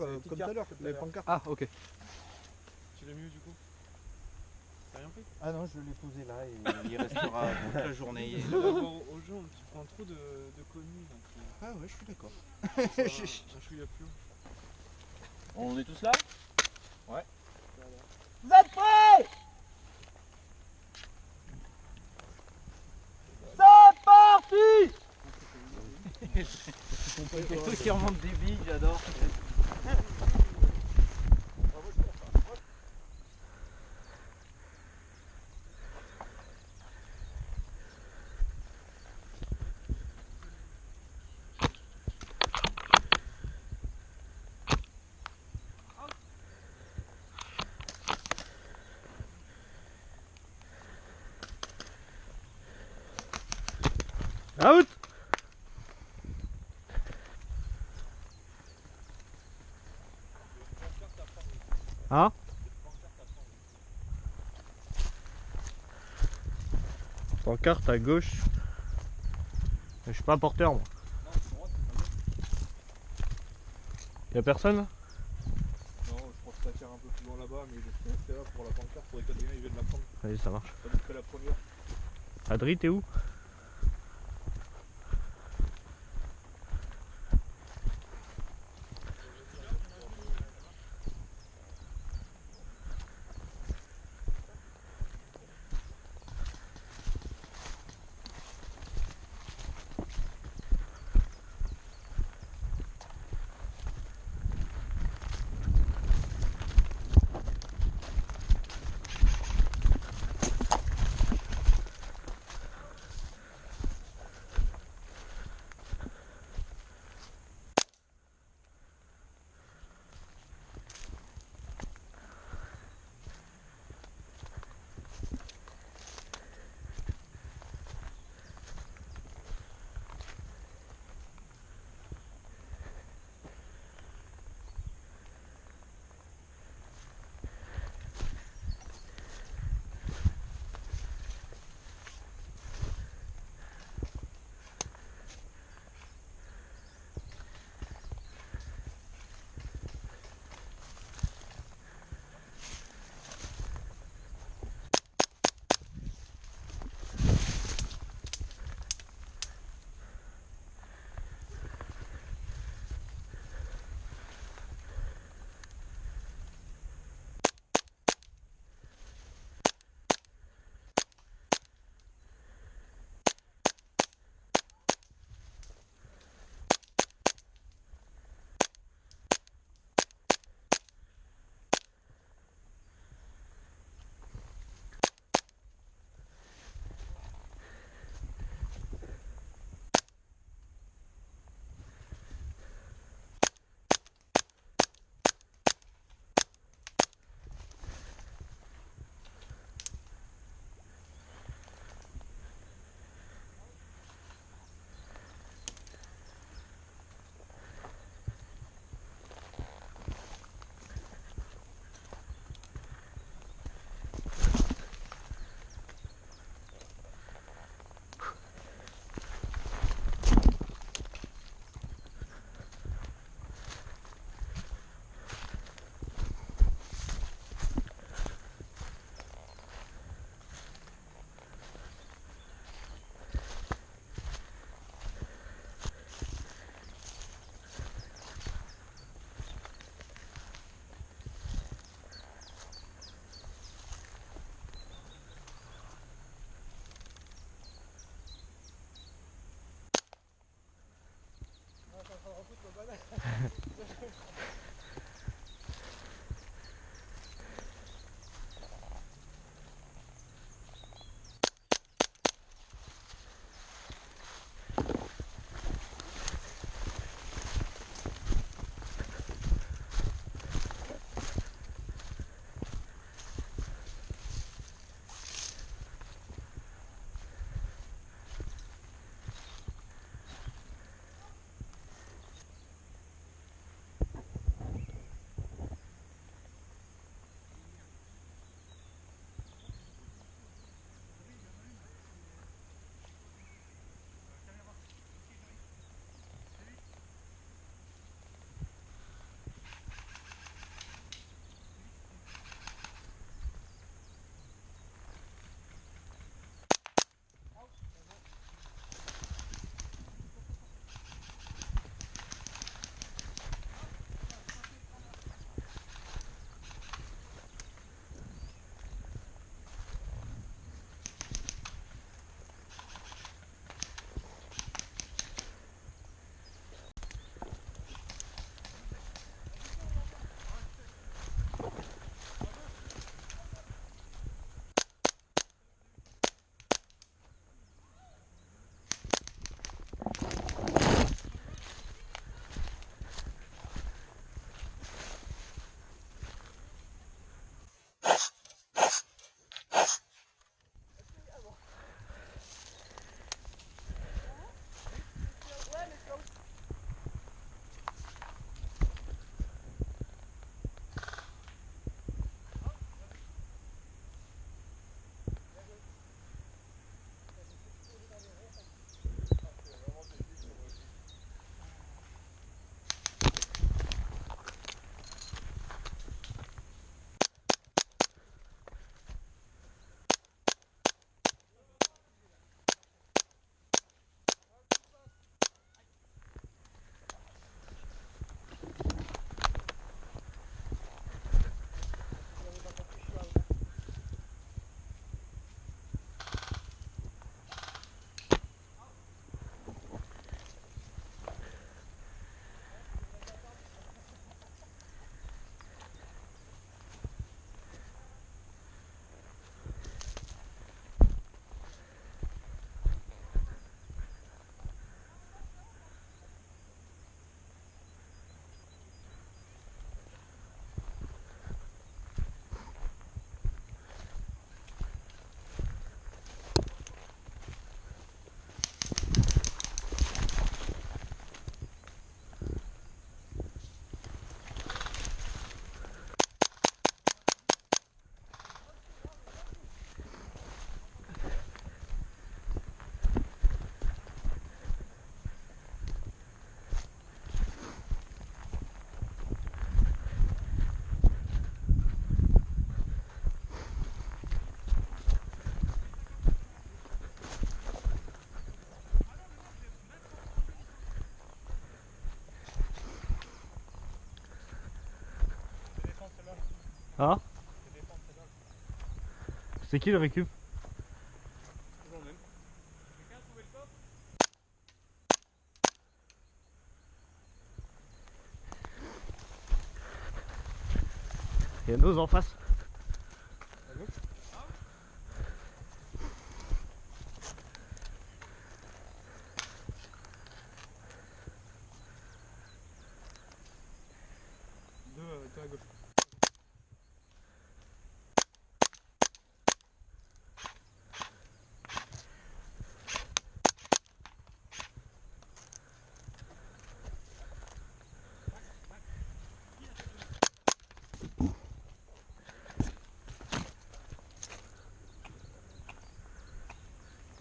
comme tout à l'heure, les pancartes. Ah, ok. Tu l'as mis où du coup? T'as rien pris? Ah non, je l'ai posé là et il restera toute la journée. Par rapport aux gens, tu prends trop de conneries. Ah ouais, je suis d'accord. Un chouïa plus haut. On est tous là? Ouais. Vous êtes prêts? C'est parti! Les trucs qui remontent des billes, j'adore. Out! Hein? Pancarte à gauche. Je suis pas un porteur moi. Y'a personne là? Non, je pense que ça tire un peu plus loin là-bas, mais je suis resté là pour la pancarte pour que quelqu'un vienne la prendre. Allez, ça marche. Pas dit que la première. Adri, t'es où? Ah, C'est défendre, c'est dalle. c'est qui le récup? Toujours le même. Quelqu'un a trouvé le coffre? Il y a Nose en face. À gauche. Deux à gauche.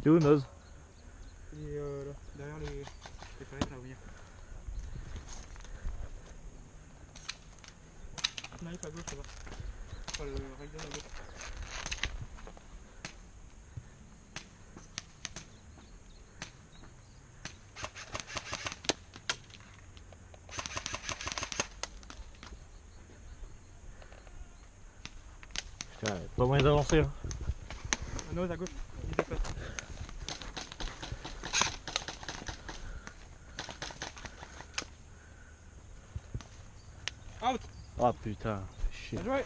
T'es où Nose? Et là, derrière les fenêtres là où il y a. Knife à gauche là-bas. Enfin le Raiden à gauche. Putain, pas moyen d'avancer. Hein. Un Nose à gauche. Il déplace. Out. Ah putain, fais chier. Bien joué.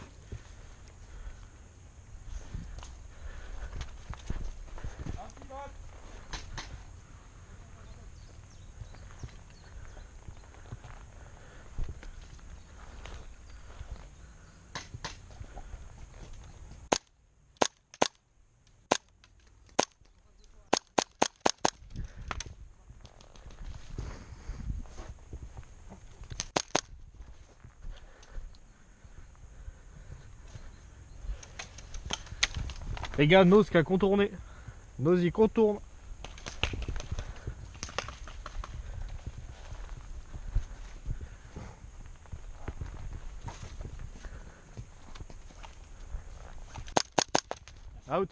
Les gars, Nose qui a contourné. Nose il contourne. Out.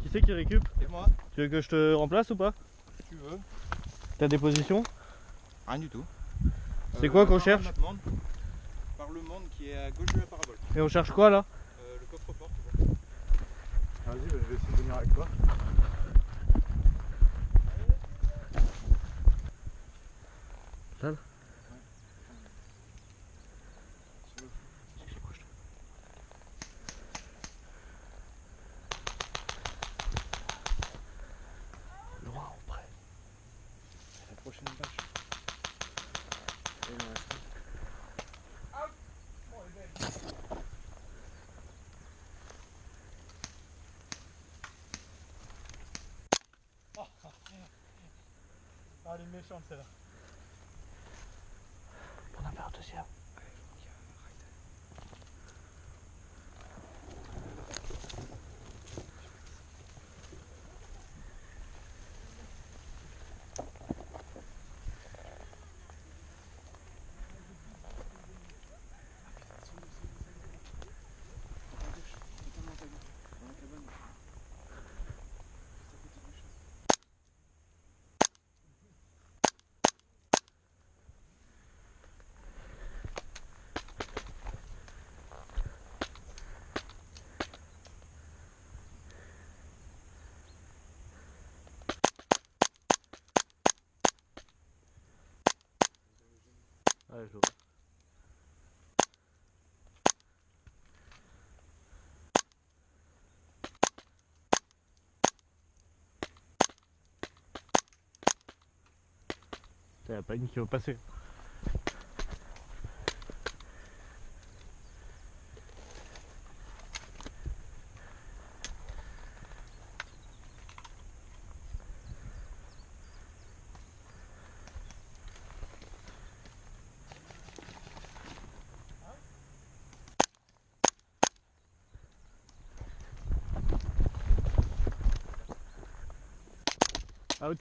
Qui c'est qui récup? Et moi, Tu veux que je te remplace ou pas? si tu veux. T'as des positions? Rien du tout. C'est quoi qu'on par cherche? le monde. Par le monde qui est à gauche de la parabole. Et on cherche quoi là? Le coffre-fort, tu vois. Vas-y, je vais essayer de venir avec toi. Sale. Loin en près. La prochaine bâche. Et il en reste un. Ah, elle est méchante celle-là. On a fait un deuxième. Ouais, je vois. Putain, y'a pas une qui va passer. Out.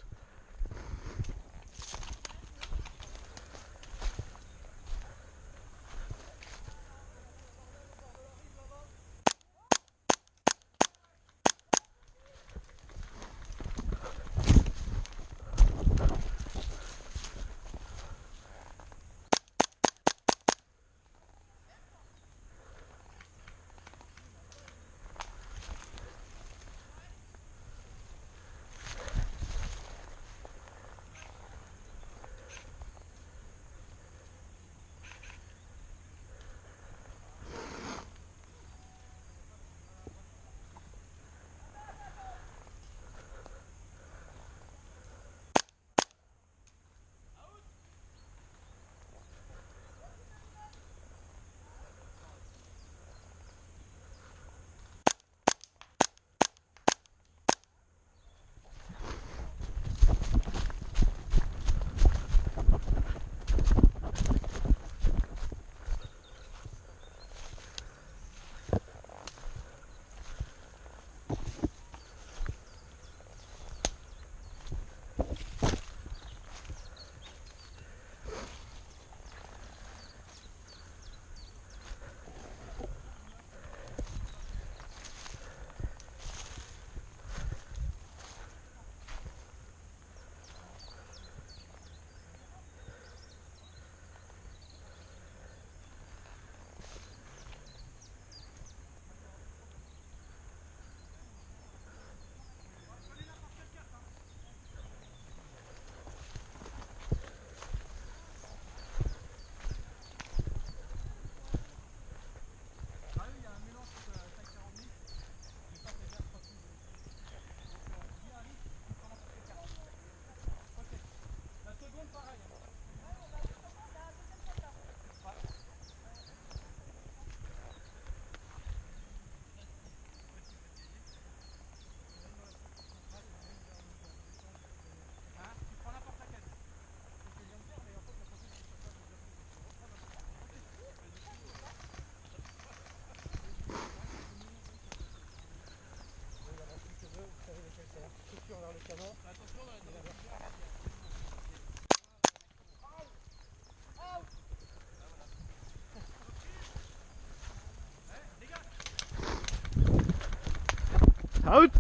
Out.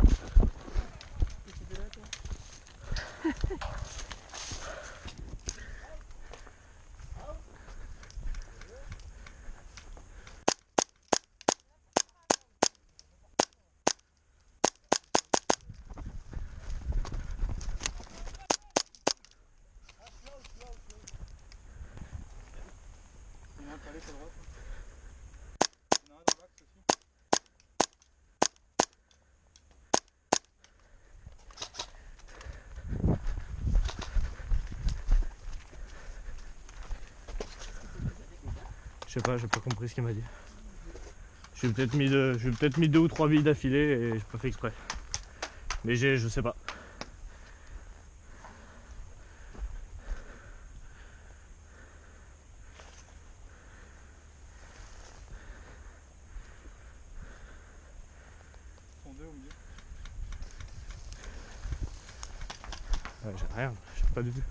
Il y en a un palais à droite. Il y en a un dans l'axe aussi. Je sais pas, j'ai pas compris ce qu'il m'a dit. J'ai peut-être mis 2 ou 3 billes d'affilée et j'ai pas fait exprès. Mais je sais pas. Ils sont deux au milieu. Ouais, j'ai rien, j'ai pas de vue.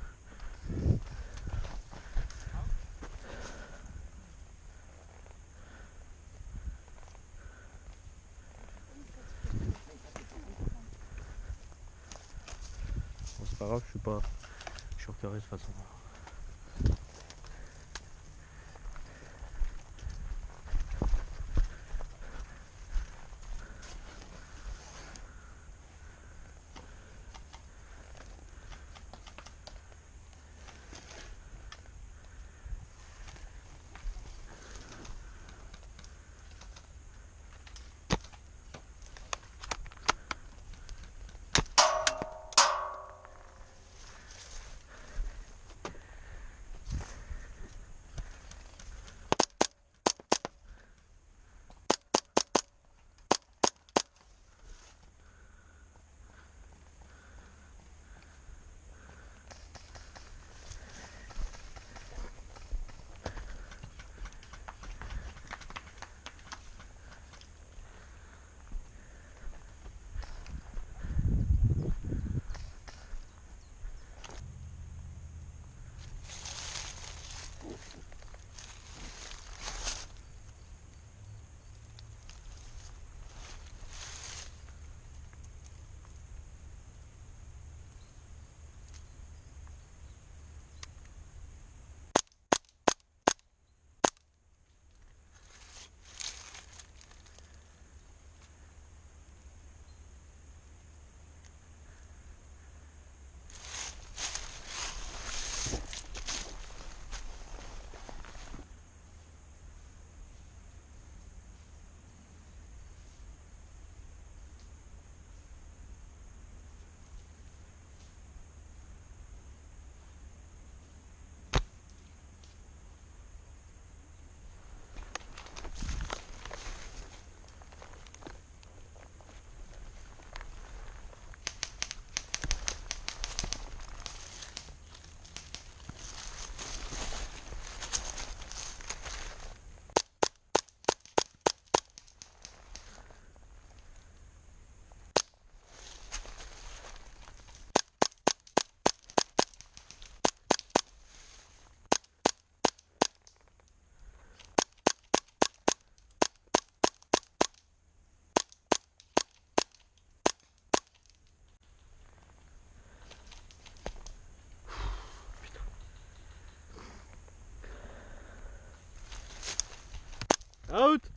Bon, c'est pas grave, je suis repéré de toute façon. Out.